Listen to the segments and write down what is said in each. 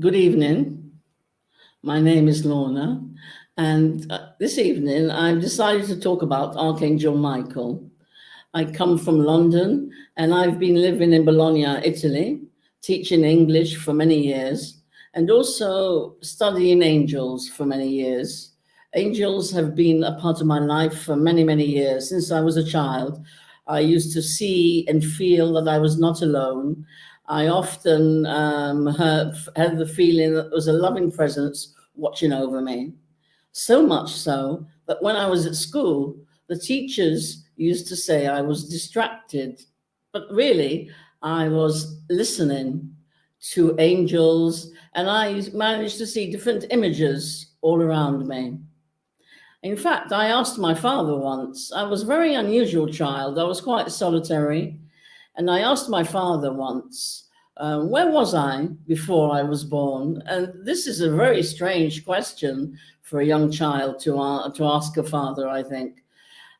Good evening. My name is Lorna, and this evening I've decided to talk about Archangel Michael. I come from London, and I've been living in Bologna, Italy, teaching English for many years, and also studying angels for many years. Angels have been a part of my life for many, many years. Since I was a child, I used to see and feel that I was not alone. I often had the feeling that there was a loving presence watching over me. So much so that when I was at school, the teachers used to say I was distracted, but really I was listening to angels, and I managed to see different images all around me. In fact, I asked my father once, I was a very unusual child, I was quite solitary, and I asked my father once, where was I before I was born? And this is a very strange question for a young child to ask a father, I think.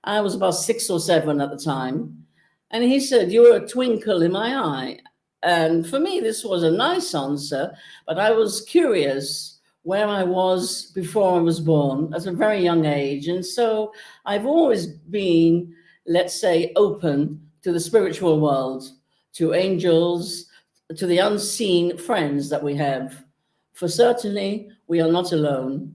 I was about 6 or 7 at the time. And he said, "You were a twinkle in my eye." And for me, this was a nice answer, but I was curious where I was before I was born at a very young age. And so I've always been, let's say, open to the spiritual world, to angels, to the unseen friends that we have. For certainly, we are not alone.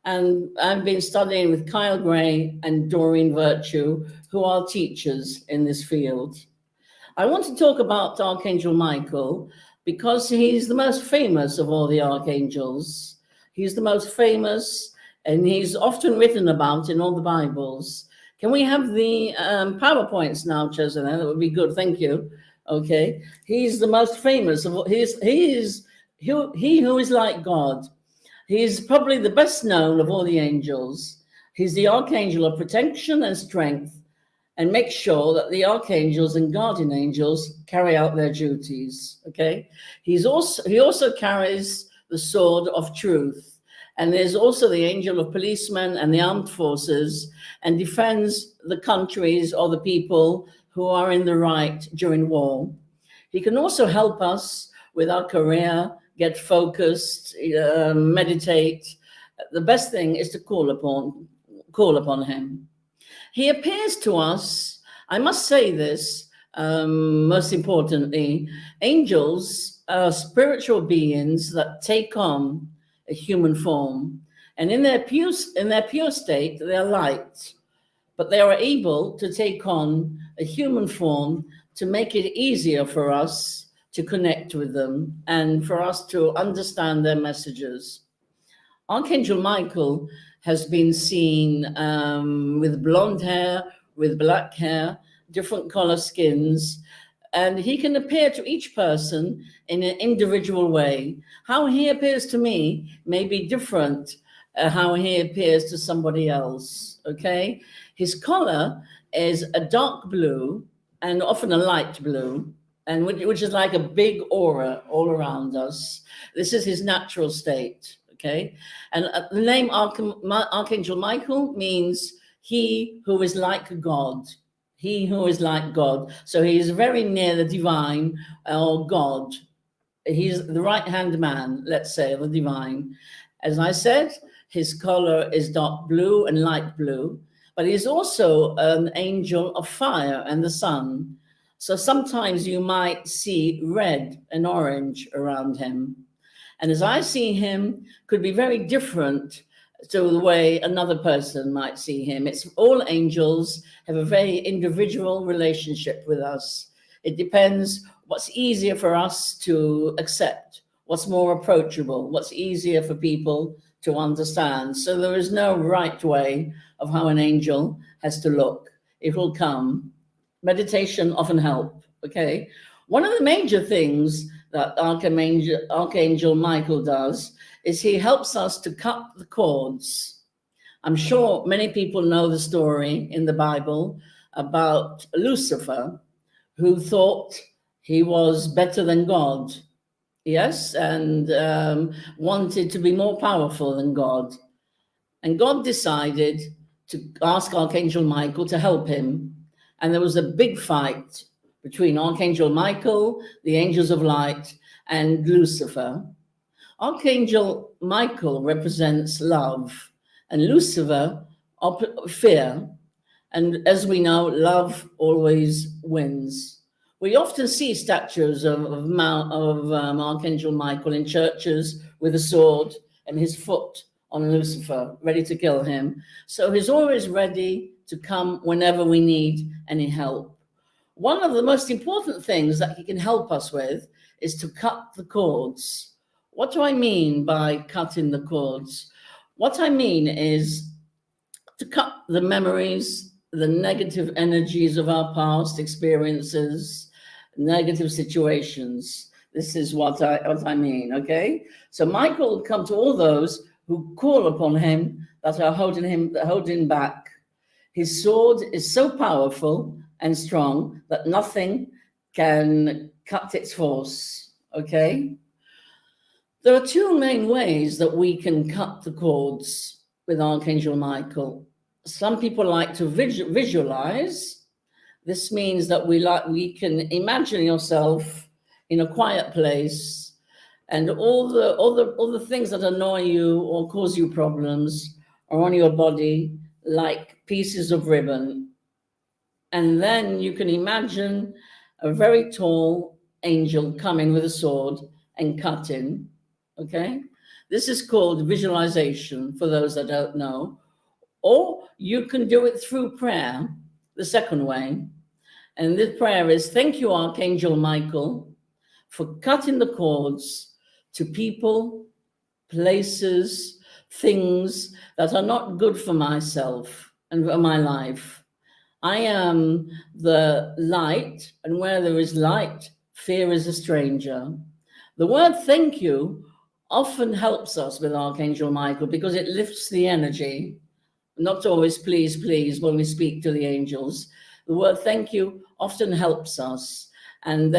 And I've been studying with Kyle Gray and Doreen Virtue, who are teachers in this field. I want to talk about Archangel Michael because he's the most famous of all the archangels. He's the most famous, and he's often written about in all the Bibles. Can we have the PowerPoints now, Chesana? That would be good. Thank you. Okay. He's the most famous of all. He who is like God. He's probably the best known of all the angels. He's the archangel of protection and strength, and make sure that the archangels and guardian angels carry out their duties. Okay. He also carries the sword of truth. And there's also the angel of policemen and the armed forces, and defends the countries or the people who are in the right during war. He can also help us with our career, get focused, meditate. The best thing is to call upon him. He appears to us, I must say this, most importantly, angels are spiritual beings that take on a human form. And in their pure state, they are light, but they are able to take on a human form to make it easier for us to connect with them and for us to understand their messages. Archangel Michael has been seen with blonde hair, with black hair, different color skins, and he can appear to each person in an individual way. How he appears to me may be different how he appears to somebody else, okay? His color is a dark blue and often a light blue, and which is like a big aura all around us. This is his natural state, okay? And the name Archangel Michael means he who is like God. He who is like God. So he is very near the divine or God. He's the right-hand man, let's say, of the divine. As I said, his color is dark blue and light blue, but he's also an angel of fire and the sun. So sometimes you might see red and orange around him. And as I see him, could be very different to the way another person might see him. It's all angels have a very individual relationship with us. It depends what's easier for us to accept, what's more approachable, what's easier for people to understand. So there is no right way of how an angel has to look. It will come. Meditation often helps, okay? One of the major things that Archangel Michael does is he helps us to cut the cords. I'm sure many people know the story in the Bible about Lucifer, who thought he was better than God, yes, and wanted to be more powerful than God. And God decided to ask Archangel Michael to help him. And there was a big fight between Archangel Michael, the angels of light, and Lucifer. Archangel Michael represents love, and Lucifer, fear. And as we know, love always wins. We often see statues of Archangel Michael in churches with a sword and his foot on Lucifer, ready to kill him. So he's always ready to come whenever we need any help. One of the most important things that he can help us with is to cut the cords. What do I mean by cutting the cords? What I mean is to cut the memories, the negative energies of our past experiences, negative situations. This is what I mean, okay? So Michael will come to all those who call upon him that are holding back. His sword is so powerful and strong that nothing can cut its force, okay? There are two main ways that we can cut the cords with Archangel Michael. Some people like to visualize. This means that we can imagine yourself in a quiet place, and all the things that annoy you or cause you problems are on your body like pieces of ribbon. And then you can imagine a very tall angel coming with a sword and cutting. Okay, this is called visualization for those that don't know. Or you can do it through prayer, the second way. And this prayer is, thank you, Archangel Michael, for cutting the cords to people, places, things that are not good for myself and for my life. I am the light, and where there is light, fear is a stranger. The word thank you often helps us with Archangel Michael because it lifts the energy. Not always please, please, when we speak to the angels. The word thank you often helps us. And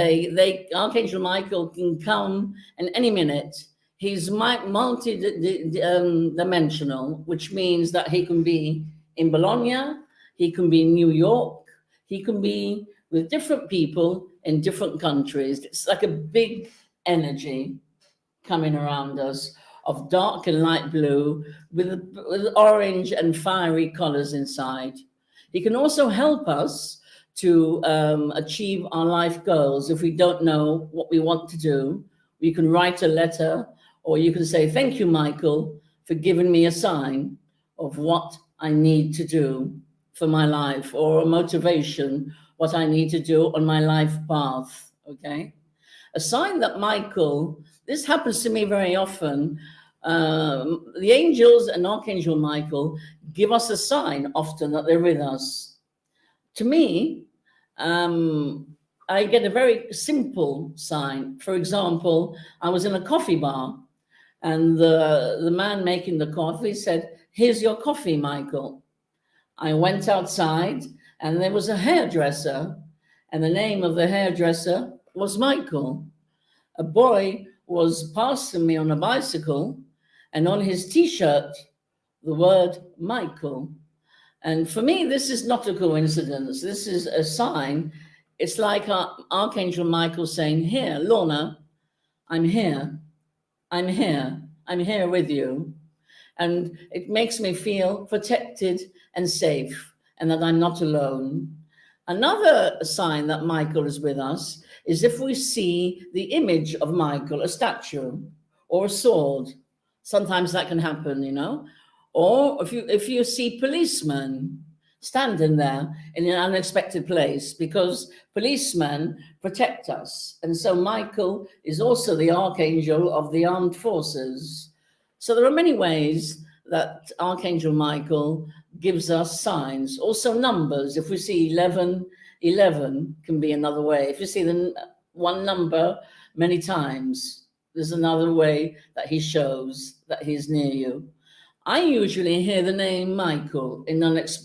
Archangel Michael can come in any minute. He's multi-dimensional, which means that he can be in Bologna, he can be in New York, he can be with different people in different countries. It's like a big energy coming around us of dark and light blue with orange and fiery colors inside. He can also help us to achieve our life goals. If we don't know what we want to do, we can write a letter, or you can say, thank you, Michael, for giving me a sign of what I need to do for my life, or a motivation, what I need to do on my life path, okay? A sign that Michael, this happens to me very often, the angels and Archangel Michael give us a sign often that they're with us. To me, I get a very simple sign. For example, I was in a coffee bar, and the man making the coffee said, here's your coffee, Michael. I went outside, and there was a hairdresser, and the name of the hairdresser was Michael. A boy was passing me on a bicycle, and on his T-shirt, the word Michael. And for me, this is not a coincidence. This is a sign. It's like Archangel Michael saying, here, Lorna, I'm here. I'm here. I'm here with you. And it makes me feel protected and safe, and that I'm not alone. Another sign that Michael is with us is if we see the image of Michael, a statue or a sword. Sometimes that can happen, you know. Or if you see policemen standing there in an unexpected place, because policemen protect us. And so Michael is also the archangel of the armed forces. So there are many ways that Archangel Michael gives us signs. Also numbers. If we see 11, 11 can be another way. If you see the one number many times, there's another way that he shows that he's near you. I usually hear the name Michael in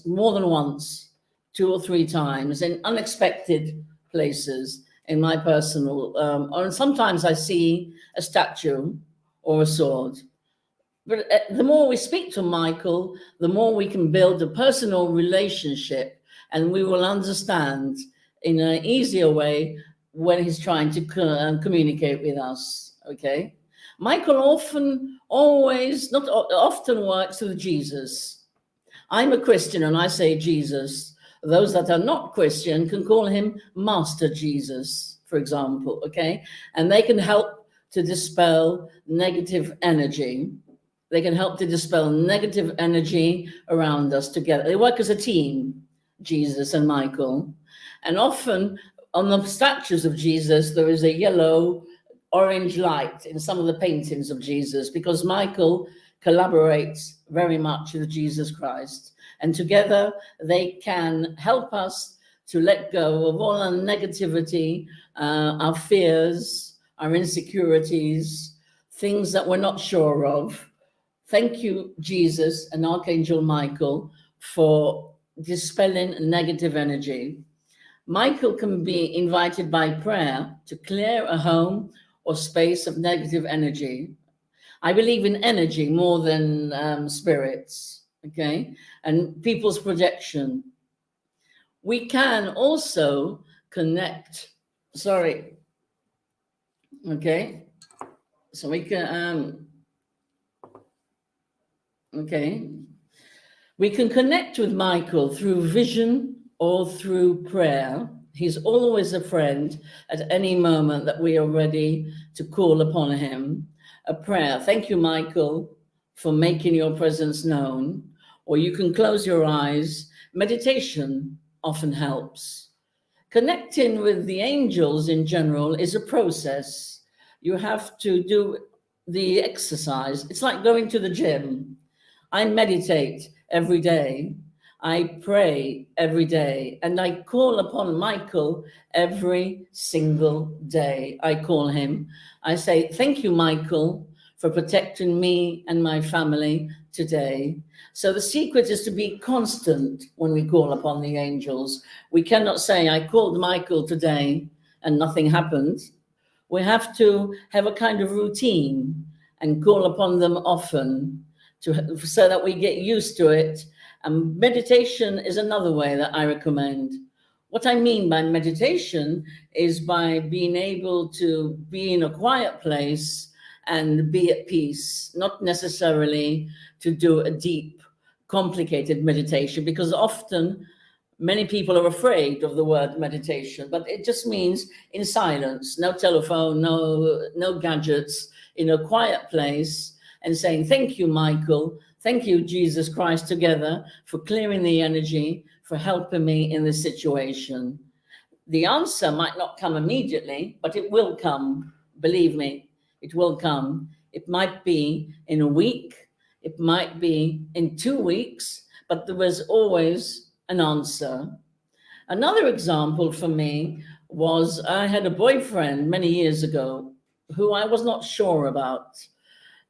more than once, 2 or 3 times, in unexpected places in my personal, or sometimes I see a statue or a sword. But the more we speak to Michael, the more we can build a personal relationship, and we will understand in an easier way when he's trying to communicate with us, okay? Michael often works with Jesus. I'm a Christian and I say Jesus. Those that are not Christian can call him Master Jesus, for example, okay? And they can help to dispel negative energy. They can help to dispel negative energy around us together. They work as a team, Jesus and Michael. And often on the statues of Jesus, there is a yellow, orange light in some of the paintings of Jesus, because Michael collaborates very much with Jesus Christ. And together they can help us to let go of all our negativity, our fears, our insecurities, things that we're not sure of. Thank you, Jesus and Archangel Michael, for dispelling negative energy. Michael can be invited by prayer to clear a home or space of negative energy. I believe in energy more than spirits, okay? And people's projection. We can also connect, okay? So we can, we can connect with Michael through vision or through prayer. He's always a friend at any moment that we are ready to call upon him. A prayer. Thank you, Michael, for making your presence known. Or you can close your eyes. Meditation often helps. Connecting with the angels in general is a process. You have to do the exercise. It's like going to the gym. I meditate every day. I pray every day, and I call upon Michael every single day. I call him. I say, thank you, Michael, for protecting me and my family today. So the secret is to be constant when we call upon the angels. We cannot say, I called Michael today and nothing happened. We have to have a kind of routine and call upon them often so that we get used to it. And meditation is another way that I recommend. What I mean by meditation is by being able to be in a quiet place and be at peace, not necessarily to do a deep, complicated meditation, because often many people are afraid of the word meditation, but it just means in silence, no telephone, no gadgets, in a quiet place, and saying, thank you, Michael. Thank you, Jesus Christ, together for clearing the energy, for helping me in this situation. The answer might not come immediately, but it will come. Believe me, it will come. It might be in a week. It might be in 2 weeks, but there was always an answer. Another example for me was I had a boyfriend many years ago who I was not sure about.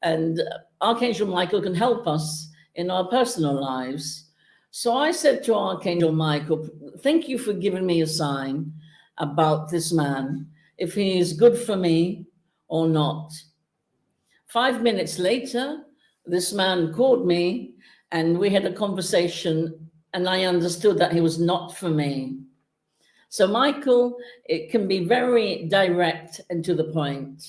And Archangel Michael can help us in our personal lives. So I said to Archangel Michael, thank you for giving me a sign about this man, if he is good for me or not. 5 minutes later, this man called me and we had a conversation, and I understood that he was not for me. So Michael, it can be very direct and to the point.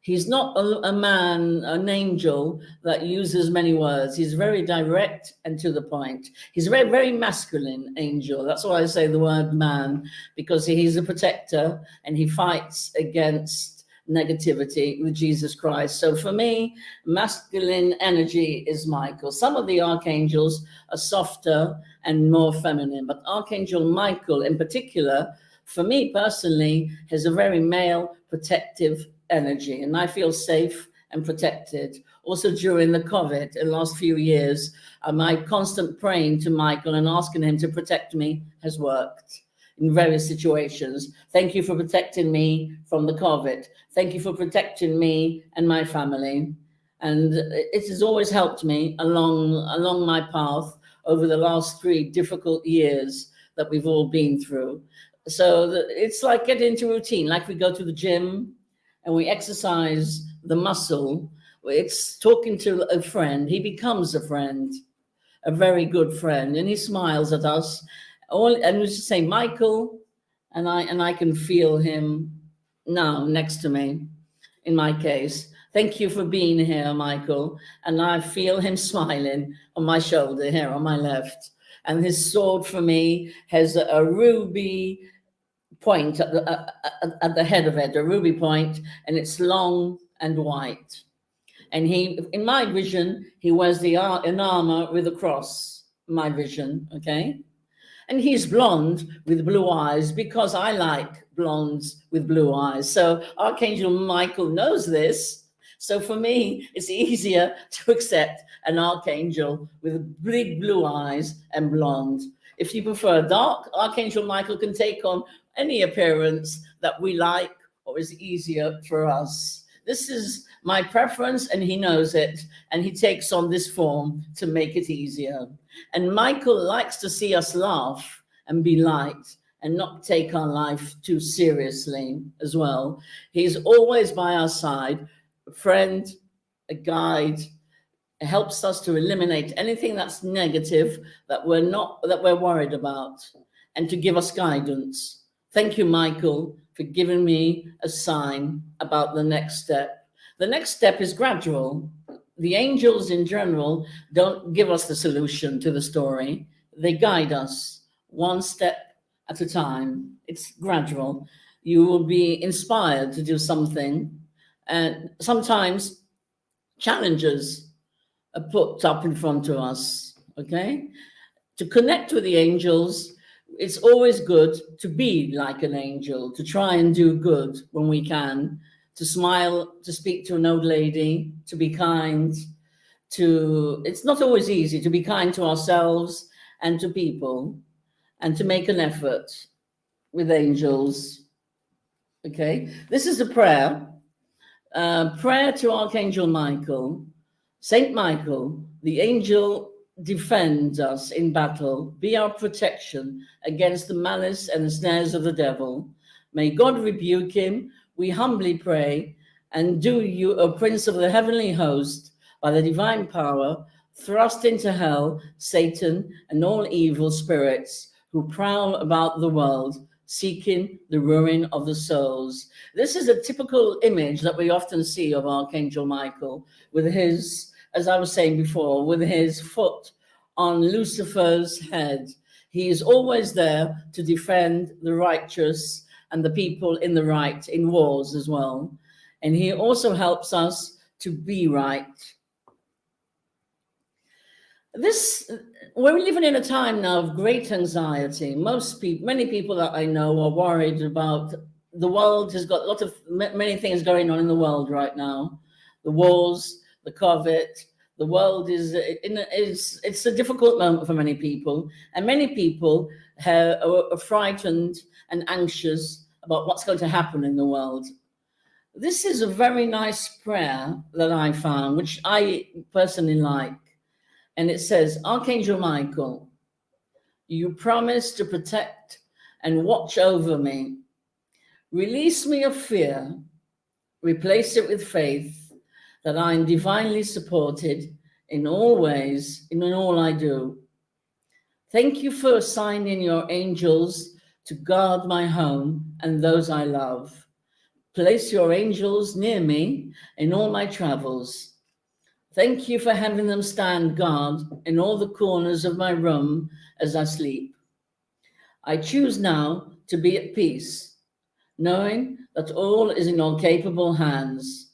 He's not a man, an angel that uses many words. He's very direct and to the point. He's a very, very masculine angel. That's why I say the word man, because he's a protector and he fights against negativity with Jesus Christ. So for me, masculine energy is Michael. Some of the archangels are softer and more feminine, but Archangel Michael in particular, for me personally, has a very male protective energy, and I feel safe and protected. Also during the COVID in the last few years, my constant praying to Michael and asking him to protect me has worked in various situations. Thank you for protecting me from the COVID. Thank you for protecting me and my family. And it has always helped me along my path over the last 3 difficult years that we've all been through. So it's like getting into routine, like we go to the gym and we exercise the muscle. It's talking to a friend. He becomes a friend, a very good friend, and he smiles at us. And we just say, Michael, and I can feel him now next to me, in my case. Thank you for being here, Michael. And I feel him smiling on my shoulder here on my left. And his sword for me has a ruby point at the head of it, a ruby point, and it's long and white. And he, in my vision, he wears an armor with a cross, my vision, okay? And he's blonde with blue eyes because I like blondes with blue eyes. So Archangel Michael knows this. So for me, it's easier to accept an archangel with big blue eyes and blonde. If you prefer dark, Archangel Michael can take on any appearance that we like or is easier for us. This is my preference, and he knows it, and he takes on this form to make it easier. And Michael likes to see us laugh and be light and not take our life too seriously as well. He's always by our side, a friend, a guide, helps us to eliminate anything that's negative that we're worried about, and to give us guidance. Thank you, Michael, for giving me a sign about the next step. The next step is gradual. The angels in general don't give us the solution to the story. They guide us one step at a time. It's gradual. You will be inspired to do something, and sometimes challenges are put up in front of us, okay? To connect with the angels, it's always good to be like an angel, to try and do good when we can, to smile, to speak to an old lady, to be kind, it's not always easy to be kind to ourselves and to people, and to make an effort with angels, okay? This is a prayer to Archangel Michael. Saint Michael, the angel, defend us in battle, be our protection against the malice and the snares of the devil. May God rebuke him, we humbly pray, and do you, O Prince of the heavenly host, by the divine power, thrust into hell Satan and all evil spirits who prowl about the world, seeking the ruin of the souls. This is a typical image that we often see of Archangel Michael, with his, as I was saying before, with his foot on Lucifer's head. He is always there to defend the righteous and the people in the right in wars as well. And he also helps us to be right. We're living in a time now of great anxiety. Many people that I know are worried about the world. Has got many things going on in the world right now. The wars, the COVID. The world it's a difficult moment for many people, and many people are frightened and anxious about what's going to happen in the world. This is a very nice prayer that I found, which I personally like. And it says, Archangel Michael, you promise to protect and watch over me. Release me of fear, replace it with faith, that I am divinely supported in all ways, in all I do. Thank you for assigning your angels to guard my home and those I love. Place your angels near me in all my travels. Thank you for having them stand guard in all the corners of my room as I sleep. I choose now to be at peace, knowing that all is in your capable hands.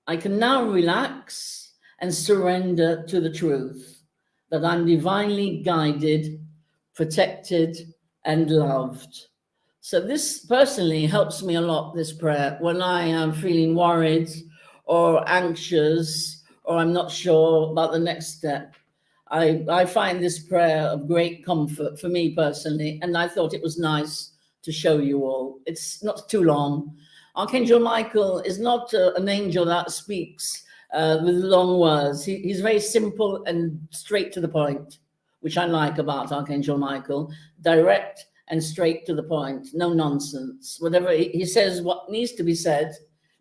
I can now relax and surrender to the truth that I'm divinely guided, protected, and loved. So this personally helps me a lot, this prayer, when I am feeling worried or anxious, or I'm not sure about the next step. I find this prayer of great comfort for me personally, and I thought it was nice to show you all. It's not too long. Archangel Michael is not an angel that speaks with long words. He's very simple and straight to the point, which I like about Archangel Michael. Direct and straight to the point, no nonsense. Whatever he says, what needs to be said,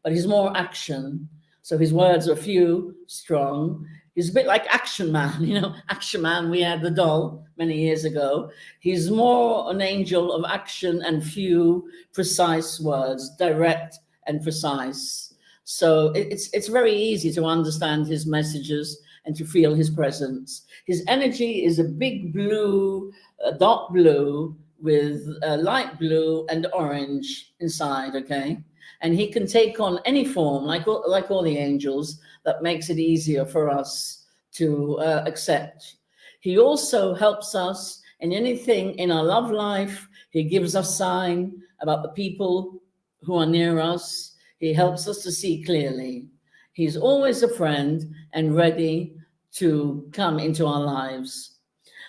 but he's more action. So his words are few, strong. He's a bit like Action Man, Action Man, we had the doll many years ago. He's more an angel of action and few precise words, direct and precise. So it's very easy to understand his messages and to feel his presence. His energy is a big blue, dark blue with light blue and orange inside, okay? And he can take on any form, like all the angels, that makes it easier for us to accept. He also helps us in anything in our love life. He gives us sign about the people who are near us. He helps us to see clearly. He's always a friend and ready to come into our lives.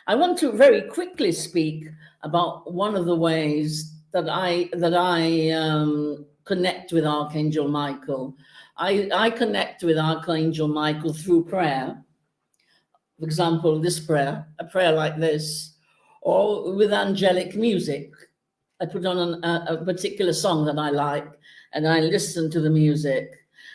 I want to very quickly speak about one of the ways that I connect with Archangel Michael. I connect with Archangel Michael through prayer. For example, this prayer, a prayer like this, or with angelic music. I put on a particular song that I like and I listen to the music.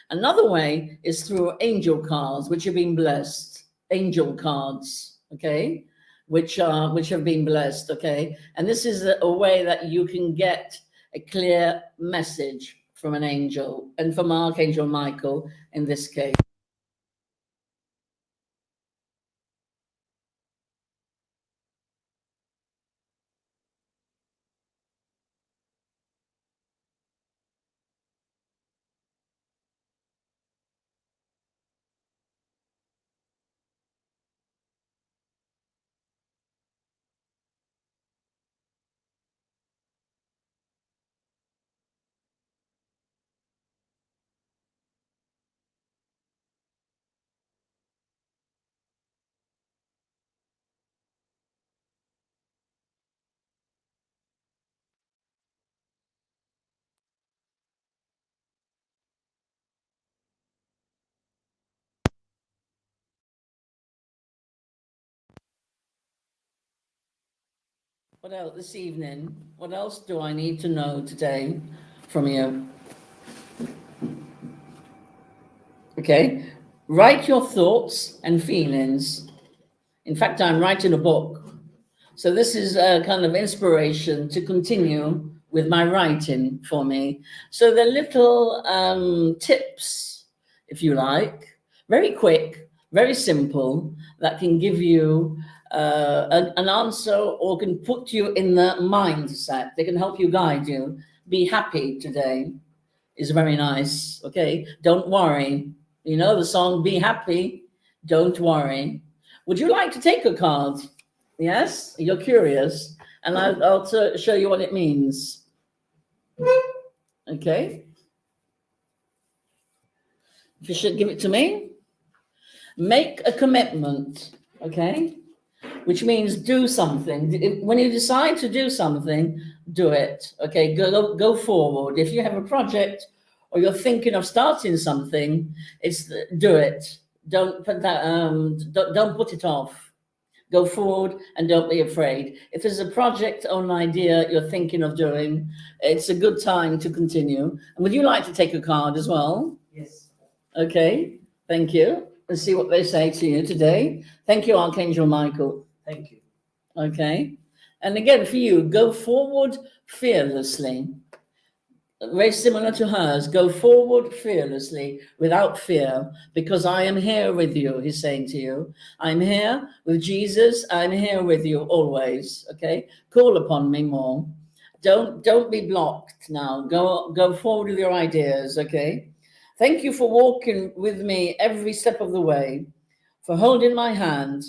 Another way is through angel cards, which have been blessed. Angel cards, okay, which have been blessed, okay. And this is a way that you can get a clear message from an angel and from Archangel Michael in this case. What else this evening? What else do I need to know today from you? Okay, write your thoughts and feelings. In fact, I'm writing a book. So this is a kind of inspiration to continue with my writing for me. So the little tips, if you like, very quick, very simple, that can give you an answer or can put you in the mindset. They can help you guide you. Be happy today is very nice. Okay, don't worry. You know the song "Be Happy, Don't Worry." Would you like to take a card? Yes, you're curious, and I'll show you what it means. Okay, if you should give it to me. Make a commitment. Okay, which means do something. When you decide to do something, do it. Okay, go forward. If you have a project or you're thinking of starting something, it's do it. Don't put that. Don't put it off. Go forward and don't be afraid. If there's a project or an idea you're thinking of doing, it's a good time to continue. And would you like to take a card as well? Yes. Okay, thank you. Let's see what they say to you today. Thank you, Archangel Michael. Thank you. Okay. And again, for you, go forward fearlessly. Very similar to hers. Go forward fearlessly, without fear, because I am here with you, he's saying to you. I'm here with Jesus. I'm here with you always. Okay. Call upon me more. Don't be blocked now. Go forward with your ideas. Okay. Thank you for walking with me every step of the way, for holding my hand,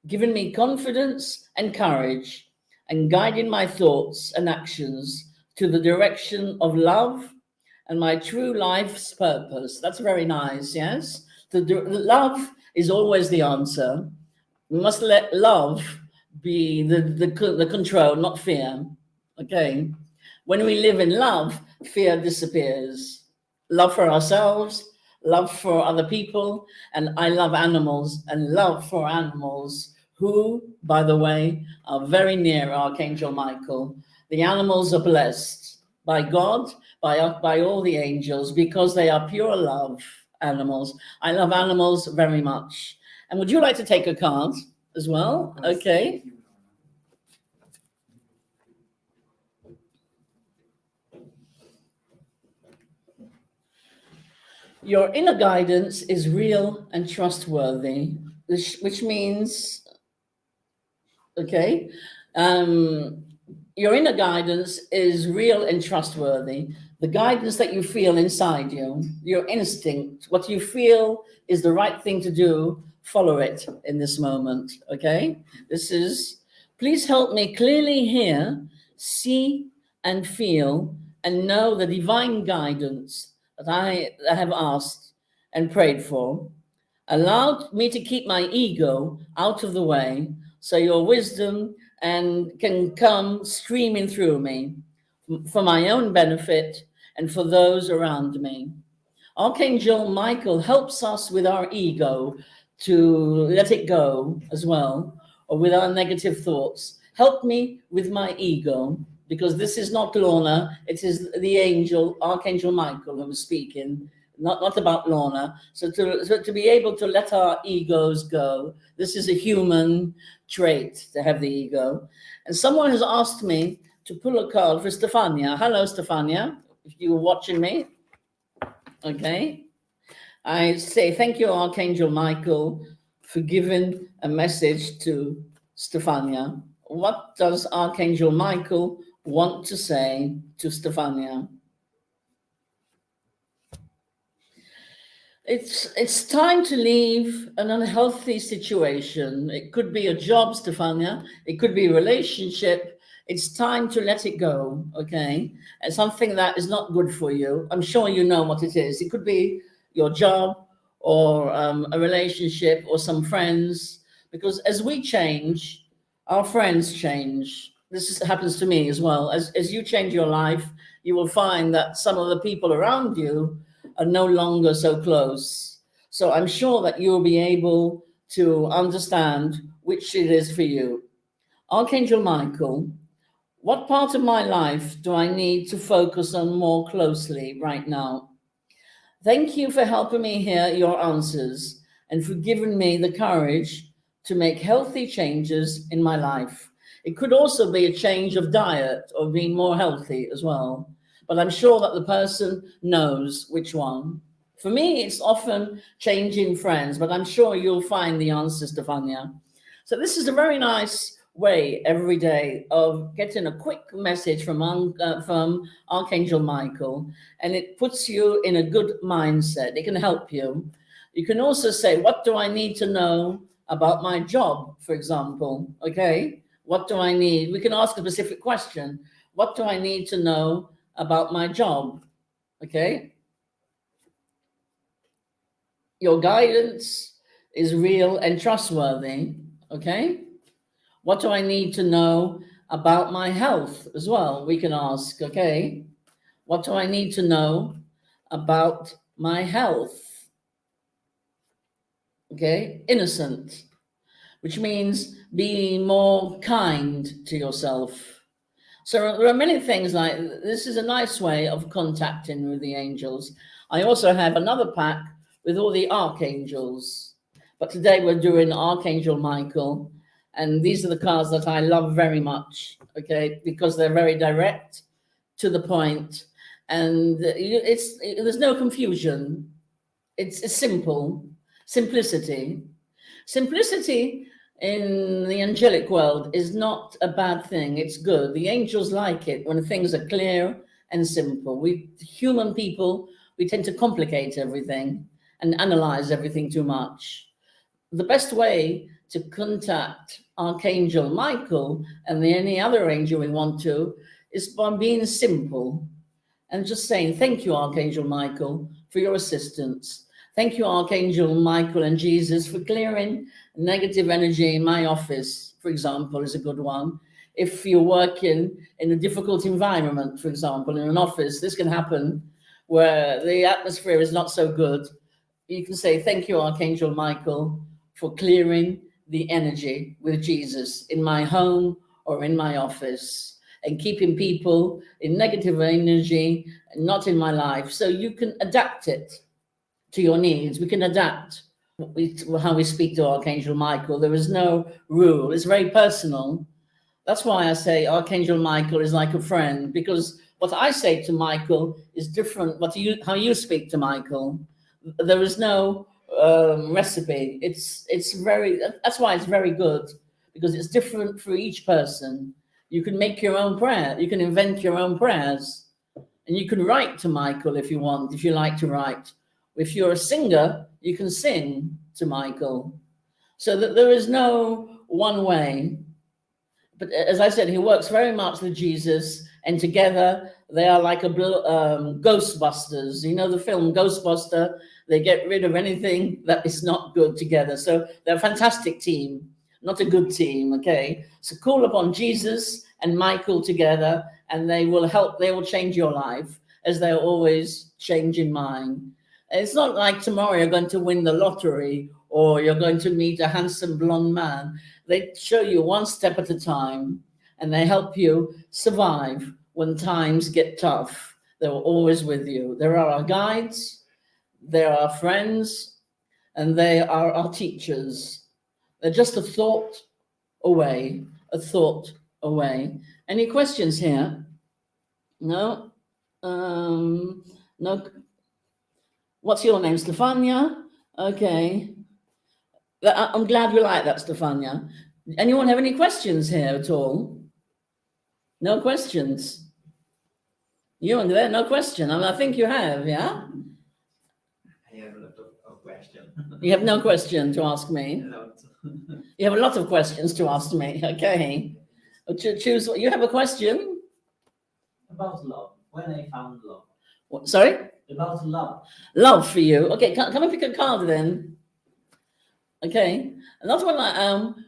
giving me confidence and courage, and guiding my thoughts and actions to the direction of love and my true life's purpose. That's very nice, yes? The love is always the answer. We must let love be the control, not fear. Okay? When we live in love, fear disappears. Love for ourselves, love for other people, and I love animals and love for animals who, by the way, are very near Archangel Michael. The animals are blessed by God, by all the angels, because they are pure love animals. I love animals very much. And would you like to take a card as well? Okay. Your inner guidance is real and trustworthy, which means, okay, um, your inner guidance is real and trustworthy. The guidance that you feel inside you, your instinct, what you feel is the right thing to do, follow it in this moment, okay? This is, please help me clearly hear, see, and feel, and know the divine guidance that I have asked and prayed for. Allow me to keep my ego out of the way so your wisdom and can come streaming through me for my own benefit and for those around me. Archangel Michael helps us with our ego to let it go as well, or with our negative thoughts. Help me with my ego, because this is not Lorna, it is the angel, Archangel Michael, who is speaking, not about Lorna. So to be able to let our egos go, this is a human trait to have the ego. And someone has asked me to pull a card for Stefania. Hello, Stefania, if you were watching me. Okay. I say thank you, Archangel Michael, for giving a message to Stefania. What does Archangel Michael want to say to Stefania? It's time to leave an unhealthy situation. It could be a job, Stefania. It could be a relationship. It's time to let it go, okay? And something that is not good for you. I'm sure you know what it is. It could be your job or a relationship or some friends. Because as we change, our friends change. Happens to me as well. As you change your life, you will find that some of the people around you are no longer so close. So I'm sure that you'll be able to understand which it is for you. Archangel Michael, what part of my life do I need to focus on more closely right now? Thank you for helping me hear your answers and for giving me the courage to make healthy changes in my life. It could also be a change of diet or being more healthy as well. But I'm sure that the person knows which one. For me, it's often changing friends, but I'm sure you'll find the answer, Stefania. So this is a very nice way every day of getting a quick message from Archangel Michael, and it puts you in a good mindset. It can help you. You can also say, what do I need to know about my job, for example? Okay, what do I need? We can ask a specific question. What do I need to know about my job? Okay. Your guidance is real and trustworthy. Okay. What do I need to know about my health as well? We can ask, okay. What do I need to know about my health? Okay. Innocent, which means being more kind to yourself. So there are many things like this. Is a nice way of contacting with the angels. I also have another pack with all the archangels, but today we're doing Archangel Michael, and these are the cards that I love very much, okay, because they're very direct, to the point, and there's no confusion. It's simple, simplicity. In the angelic world is not a bad thing. It's good. The angels like it when things are clear and simple. We human people, we tend to complicate everything and analyze everything too much. The best way to contact Archangel Michael and any other angel we want to is by being simple and just saying, thank you, Archangel Michael, for your assistance. Thank you, Archangel Michael and Jesus, for clearing negative energy in my office, for example, is a good one. If you're working in a difficult environment, for example, in an office, this can happen where the atmosphere is not so good. You can say, thank you, Archangel Michael, for clearing the energy with Jesus in my home or in my office, and keeping people in negative energy, not in my life. So you can adapt it to your needs. We can adapt how we speak to Archangel Michael. There is no rule. It's very personal. That's why I say Archangel Michael is like a friend, because what I say to Michael is different how you speak to Michael. There is no recipe. That's why it's very good, because it's different for each person. You can make your own prayer. You can invent your own prayers, and you can write to Michael if you want, if you like to write. If you're a singer, you can sing to Michael. So that there is no one way. But as I said, he works very much with Jesus, and together they are like a Ghostbusters. You know the film Ghostbuster? They get rid of anything that is not good together. So they're a fantastic team, not a good team, okay? So call upon Jesus and Michael together, and they will help, they will change your life, as they're always changing mine. It's not like tomorrow you're going to win the lottery or you're going to meet a handsome blonde man. They show you one step at a time, and they help you survive when times get tough. They're always with you. There are our guides, they are our friends, and they are our teachers. They're just a thought away, a thought away. Any questions here? No? No? What's your name, Stefania? Okay. I'm glad you like that, Stefania. Anyone have any questions here at all? No questions? You and there, no question. I think you have, yeah? I have a lot of questions. You have no question to ask me? You have a lot of questions to ask me, okay. Choose, you have a question? About love, when I found love. What, sorry? About love. Love for you. Okay, come and pick a card then. Okay, another one.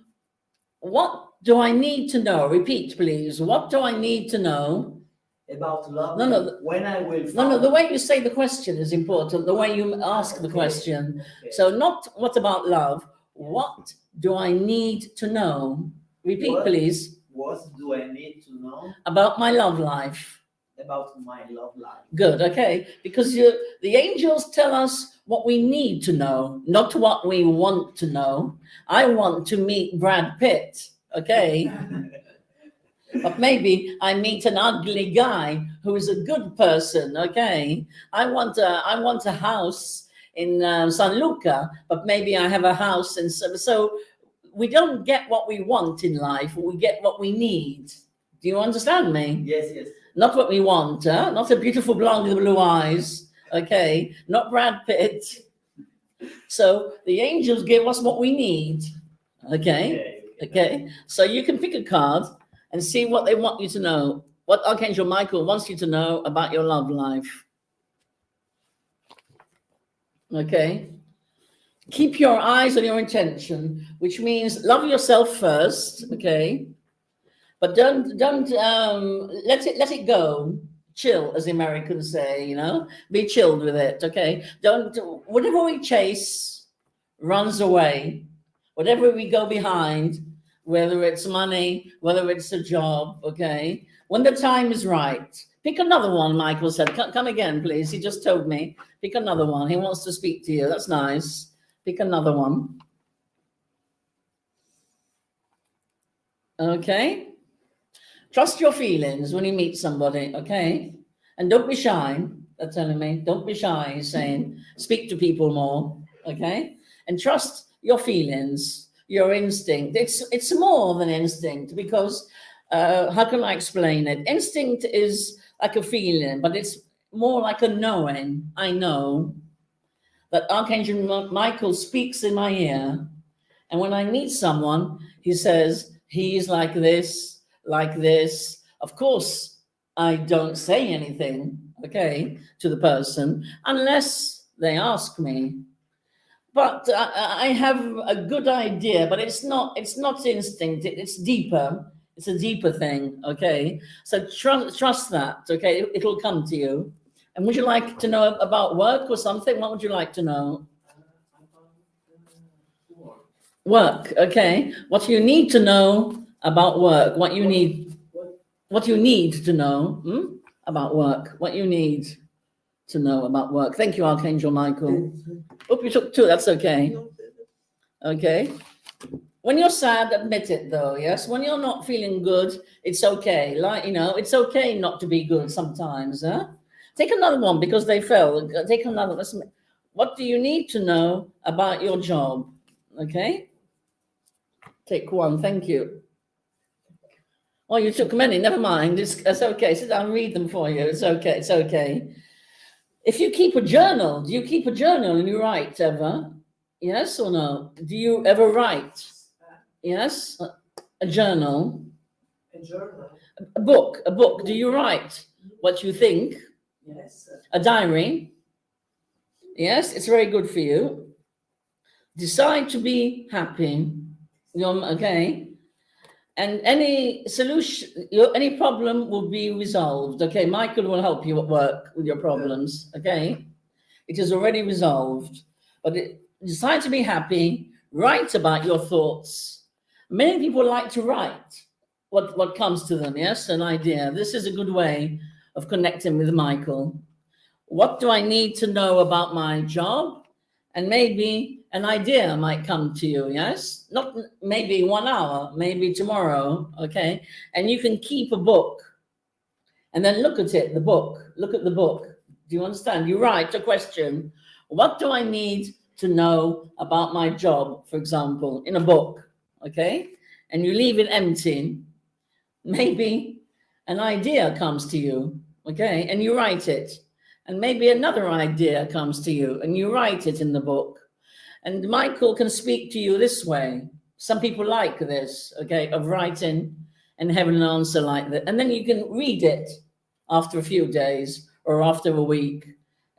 What do I need to know? Repeat, please. What do I need to know? About love. No. When I will. No. The way you say the question is important. The way you ask the question. Okay. So not what about love. What do I need to know? Repeat, please. What do I need to know about my love life? About my love life. Good. Okay, because the angels tell us what we need to know, not what we want to know. I want to meet Brad Pitt. Okay. But maybe I meet an ugly guy who is a good person. Okay. I want a house in San Luca, but maybe I have a house in. So we don't get what we want in life. We get what we need. Do you understand me? Yes, yes. Not what we want, huh? Not a beautiful blonde with blue eyes. Okay. Not Brad Pitt. So the angels give us what we need. Okay. Okay. So you can pick a card and see what they want you to know, what Archangel Michael wants you to know about your love life. Okay. Keep your eyes on your intention, which means love yourself first, okay? But don't let it go. Chill, as the Americans say, you know, be chilled with it, okay? Whatever we chase runs away. Whatever we go behind, whether it's money, whether it's a job, okay? When the time is right, pick another one, Michael said. Come again, please. He just told me. Pick another one. He wants to speak to you. That's nice. Pick another one. Okay. Trust your feelings when you meet somebody, okay? And don't be shy. They're telling me, don't be shy, he's saying. Speak to people more, okay? And trust your feelings, your instinct. It's more than instinct, because how can I explain it? Instinct is like a feeling, but it's more like a knowing. I know that Archangel Michael speaks in my ear. And when I meet someone, he says, he's like this, like this. Of course, I don't say anything, okay, to the person unless they ask me. But I have a good idea, but it's not instinct. It's deeper. It's a deeper thing, okay? So trust that, okay? It'll come to you. And would you like to know about work or something? What would you like to know? Work, okay. What you need to know about work, what you need to know about work, what you need to know about work. Thank you, Archangel Michael. Hope you took two, that's okay. Okay. When you're sad, admit it though, yes? When you're not feeling good, it's okay. Like, you know, it's okay not to be good sometimes, huh? Take another one because they fell. Take another. What do you need to know about your job? Okay. Take one. Thank you. Oh, you took many. Never mind. It's okay. Sit down and read them for you. It's okay. It's okay. If you keep a journal, do you keep a journal and you write ever? Yes or no? Do you ever write? Yes? A journal? A journal. A book? A book. Do you write what you think? Yes. A diary? Yes, it's very good for you. Decide to be happy. Okay? And any solution, any problem will be resolved. Okay, Michael will help you at work with your problems. Okay, it is already resolved. But decide to be happy. Write about your thoughts. Many people like to write what comes to them. Yes, an idea. This is a good way of connecting with Michael. What do I need to know about my job? And maybe an idea might come to you, yes? Not maybe 1 hour, maybe tomorrow, okay? And you can keep a book and then look at it, the book. Look at the book. Do you understand? You write a question. What do I need to know about my job, for example, in a book, okay? And you leave it empty. Maybe an idea comes to you, okay? And you write it. And maybe another idea comes to you and you write it in the book. And Michael can speak to you this way. Some people like this, okay, of writing and having an answer like that. And then you can read it after a few days or after a week.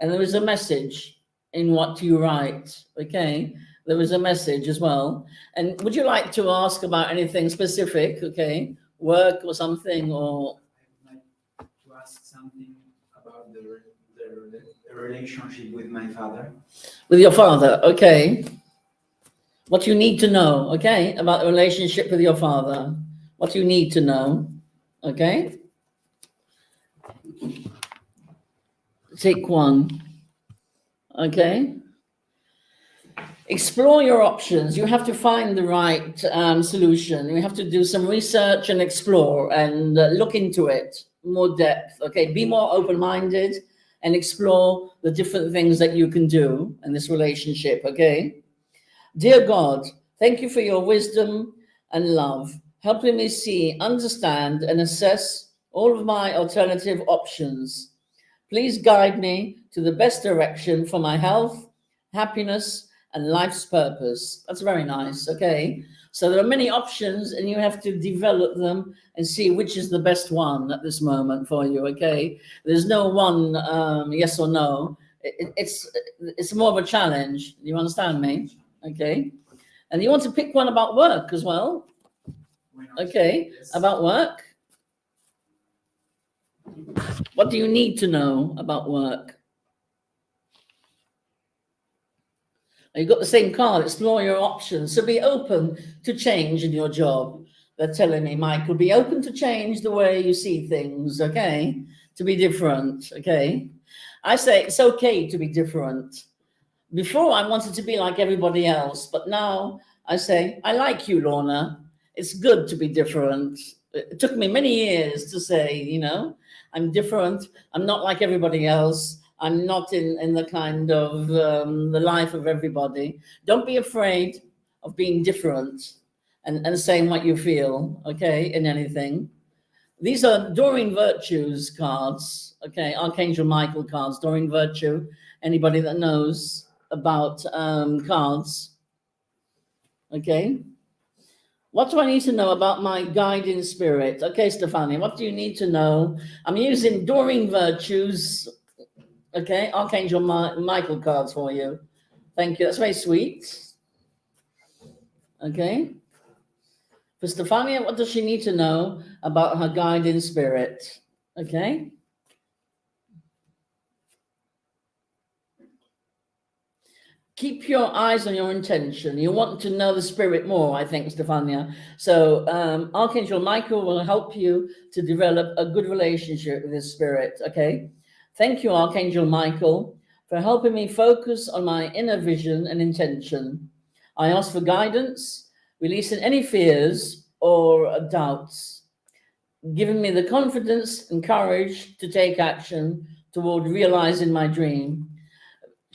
And there is a message in what you write, okay? There is a message as well. And would you like to ask about anything specific, okay? Work or something, or? I would like to ask something about the relationship with my father. With your father, okay. What you need to know, okay, about the relationship with your father. What you need to know, okay. Take one, okay. Explore your options. You have to find the right solution. You have to do some research and explore and look into it more depth, okay. Be more open-minded and explore the different things that you can do in this relationship, okay? Dear God, thank you for your wisdom and love, helping me see, understand, and assess all of my alternative options. Please guide me to the best direction for my health, happiness, and life's purpose. That's very nice, okay? So there are many options and you have to develop them and see which is the best one at this moment for you, okay? There's no one yes or no. It's more of a challenge. You understand me? Okay. And you want to pick one about work as well? Okay, Yes. about work. What do you need to know about work? You got the same card, explore your options. So be open to change in your job. They're telling me, Michael, be open to change the way you see things, okay? To be different, okay? I say it's okay to be different. Before I wanted to be like everybody else, but now I say, I like you, Lorna. It's good to be different. It took me many years to say, you know, I'm different. I'm not like everybody else. I'm not in the kind of the life of everybody. Don't be afraid of being different and saying what you feel, okay, in anything. These are Doreen Virtue's cards, okay, Archangel Michael cards, Doreen Virtue. Anybody that knows about cards, okay. What do I need to know about my guiding spirit? Okay, Stefania, what do you need to know? I'm using Doreen Virtue's, okay, Archangel Michael cards for you. Thank you. That's very sweet. Okay. For Stefania, what does she need to know about her guiding spirit? Okay. Keep your eyes on your intention. You want to know the spirit more, I think, Stefania. So Archangel Michael will help you to develop a good relationship with his spirit, okay? Thank you, Archangel Michael, for helping me focus on my inner vision and intention. I ask for guidance, releasing any fears or doubts, giving me the confidence and courage to take action toward realizing my dream.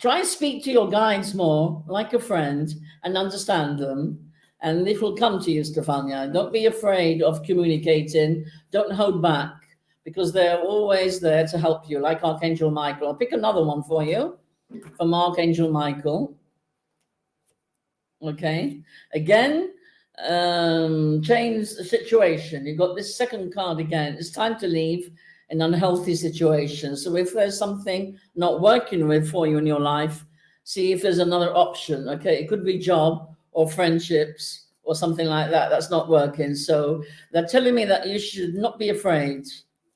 Try and speak to your guides more like a friend and understand them. And it will come to you, Stefania. Don't be afraid of communicating. Don't hold back, because they're always there to help you, like Archangel Michael. I'll pick another one for you from Archangel Michael. Okay. Again, change the situation. You've got this second card again. It's time to leave an unhealthy situation. So if there's something not working with for you in your life, see if there's another option. Okay. It could be job or friendships or something like that. That's not working. So they're telling me that you should not be afraid.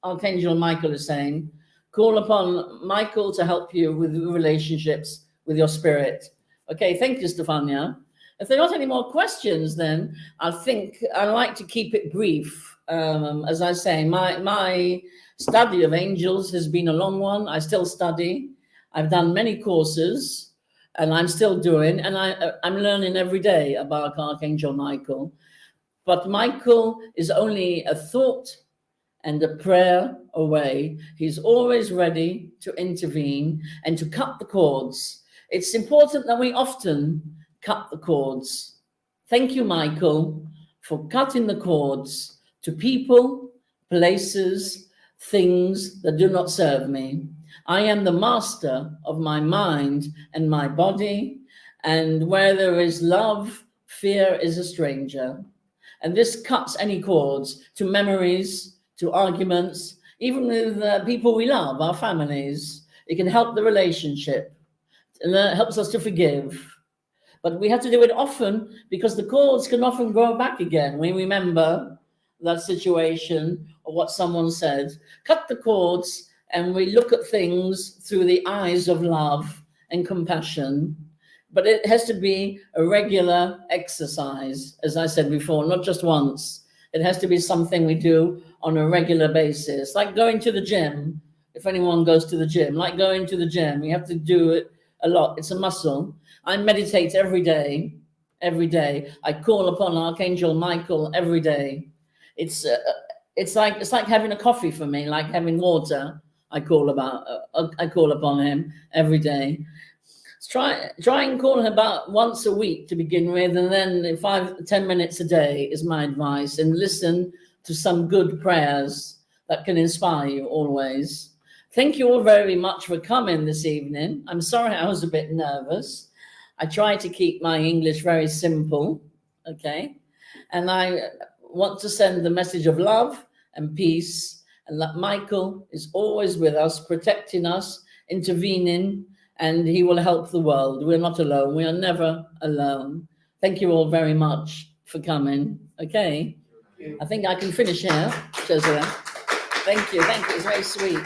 Archangel Michael is saying, call upon Michael to help you with relationships with your spirit. Okay. Thank you, Stefania. If there are not any more questions, then I think I like to keep it brief. As I say, my study of angels has been a long one. I still study. I've done many courses, and I'm still doing, and I'm learning every day about Archangel Michael. But Michael is only a thought and a prayer away. He's always ready to intervene and to cut the cords. It's important that we often cut the cords. Thank you, Michael, for cutting the cords to people, places, things that do not serve me. I am the master of my mind and my body, and where there is love, fear is a stranger. And this cuts any cords to memories, to arguments, even with people we love, our families. It can help the relationship, and it helps us to forgive. But we have to do it often, because the cords can often grow back again. We remember that situation or what someone said. Cut the cords, and we look at things through the eyes of love and compassion. But it has to be a regular exercise, as I said before, not just once. It has to be something we do on a regular basis, like going to the gym. If anyone goes to the gym, like going to the gym, you have to do it a lot. It's a muscle. I meditate every day. Every day, I call upon Archangel Michael every day. It's like having a coffee for me, like having water. I call upon him every day. Try and call him about once a week to begin with, and then 5-10 minutes a day is my advice. And listen to some good prayers that can inspire you always. Thank you all very much for coming this evening. I'm sorry I was a bit nervous. I try to keep my English very simple, okay? And I want to send the message of love and peace, and that Michael is always with us, protecting us, intervening, and he will help the world. We're not alone. We are never alone. Thank you all very much for coming, okay? I think I can finish here, Joseph. Thank you. It's very sweet.